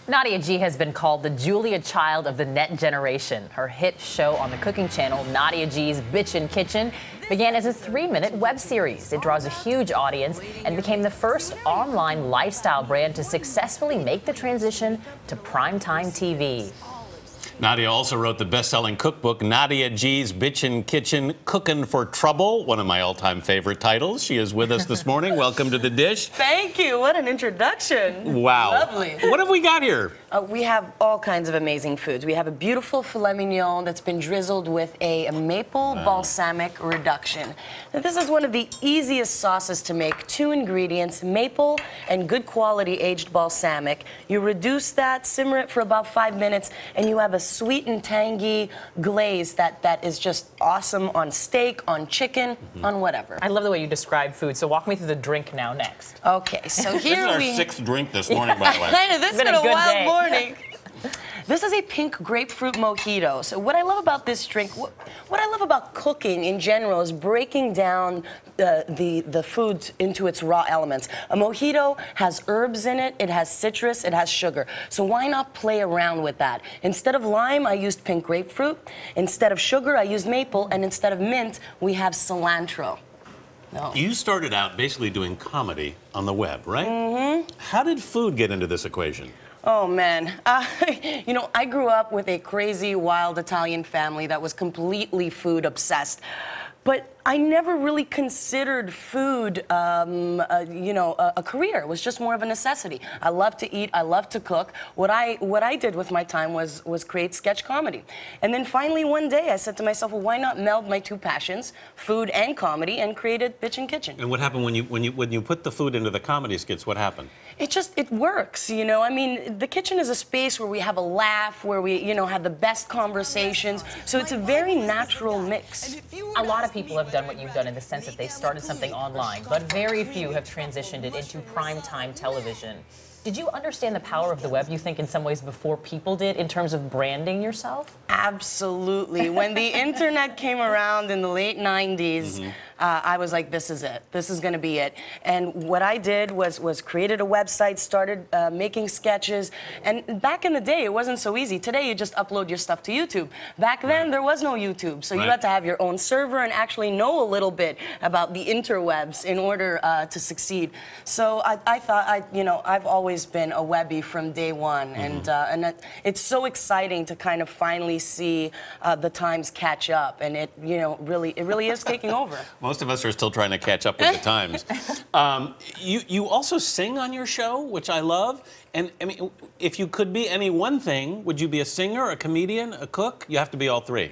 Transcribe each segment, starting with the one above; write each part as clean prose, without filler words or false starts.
Nadia G has been called the Julia Child of the net generation. Her hit show on the cooking channel, Nadia G's Bitchin Kitchen, began as a 3-minute web series. It draws a huge audience and became the first online lifestyle brand to successfully make the transition to primetime TV. Nadia also wrote the best-selling cookbook, Nadia G's Bitchin Kitchen, Cookin' for Trouble, one of my all-time favorite titles. She is with us this morning. Welcome to The Dish. Thank you. What an introduction. Wow. Lovely. What have we got here? We have all kinds of amazing foods. We have a beautiful filet mignon that's been drizzled with a maple-balsamic reduction. Now, this is one of the easiest sauces to make. 2 ingredients, maple and good quality aged balsamic. You reduce that, simmer it for about 5 minutes, and you have a sweet and tangy glaze that is just awesome on steak, on chicken, on whatever. I love the way you describe food, so walk me through the drink now next. Okay, so here This is our 6th drink this morning, by the way. I know, this has been a wild morning. This is a pink grapefruit mojito. So what I love about this drink, what I love about cooking in general is breaking down the food into its raw elements. A mojito has herbs in it, it has citrus, it has sugar. So why not play around with that? Instead of lime, I used pink grapefruit. Instead of sugar, I used maple. And instead of mint, we have cilantro. No. You started out basically doing comedy on the web, right? Mm-hmm. How did food get into this equation? Oh, man. You know, I grew up with a crazy, wild Italian family that was completely food obsessed. But I never really considered food, a career. It was just more of a necessity. I love to eat. I love to cook. What I did with my time was create sketch comedy. And then finally one day I said to myself, well, why not meld my 2 passions, food and comedy, and created Bitchin Kitchen. And what happened when you put the food into the comedy skits? What happened? It works, you know. I mean, the kitchen is a space where we have a laugh, where we, have the best conversations. So it's a very natural mix. A lot of people have done what you've done in the sense that they started something online, but very few have transitioned it into primetime television. Did you understand the power of the web, you think, in some ways before people did, in terms of branding yourself? Absolutely. When the internet came around in the late 90s, I was like, this is it. This is going to be it. And what I did was created a website, started making sketches. And back in the day, it wasn't so easy. Today, you just upload your stuff to YouTube. Back then, there was no YouTube. So you had to have your own server and actually know a little bit about the interwebs in order to succeed. So I thought, I've always been a webbie from day one. And it's so exciting to kind of finally see the times catch up. And it really is taking over. Most of us are still trying to catch up with the times. You also sing on your show, which I love. And I mean, if you could be any one thing, would you be a singer, a comedian, a cook? You have to be all 3.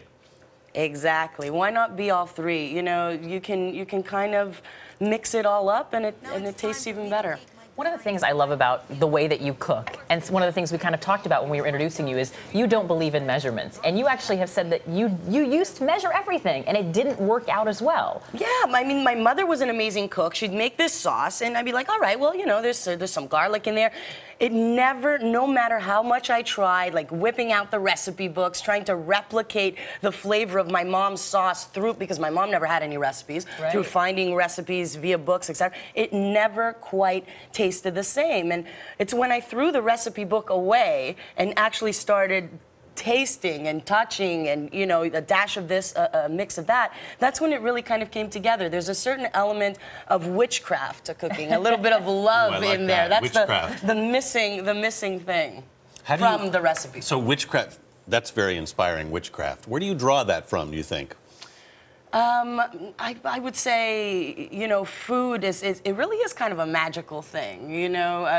Exactly. Why not be all 3? You know, you can kind of mix it all up, and it tastes even better. One of the things I love about the way that you cook, and one of the things we kind of talked about when we were introducing you, is you don't believe in measurements. And you actually have said that you used to measure everything, and it didn't work out as well. Yeah, I mean, my mother was an amazing cook. She'd make this sauce, and I'd be like, all right, well, there's some garlic in there. It never, no matter how much I tried, like whipping out the recipe books, trying to replicate the flavor of my mom's sauce because my mom never had any recipes, through finding recipes via books, etc. It never quite tasted the same. And it's when I threw the recipe book away and actually started tasting and touching and, a dash of this, a mix of that, that's when it really kind of came together. There's a certain element of witchcraft to cooking, a little bit of love in there. That's the missing thing from the recipe. So witchcraft, that's very inspiring, witchcraft. Where do you draw that from, do you think? I would say, food it really is kind of a magical thing,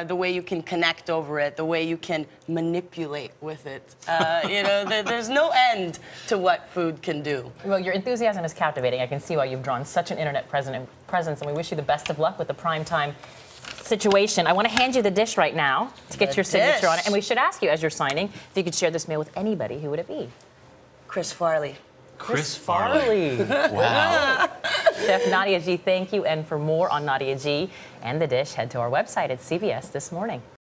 the way you can connect over it, the way you can manipulate with it. There's no end to what food can do. Well, your enthusiasm is captivating. I can see why you've drawn such an internet presence, and we wish you the best of luck with the primetime situation. I want to hand you the dish right now to get your signature on it. And we should ask you, as you're signing, if you could share this meal with anybody, who would it be? Chris Farley. Chris Farley. Wow. Chef Nadia G, thank you. And for more on Nadia G and the dish, head to our website at CBS This Morning.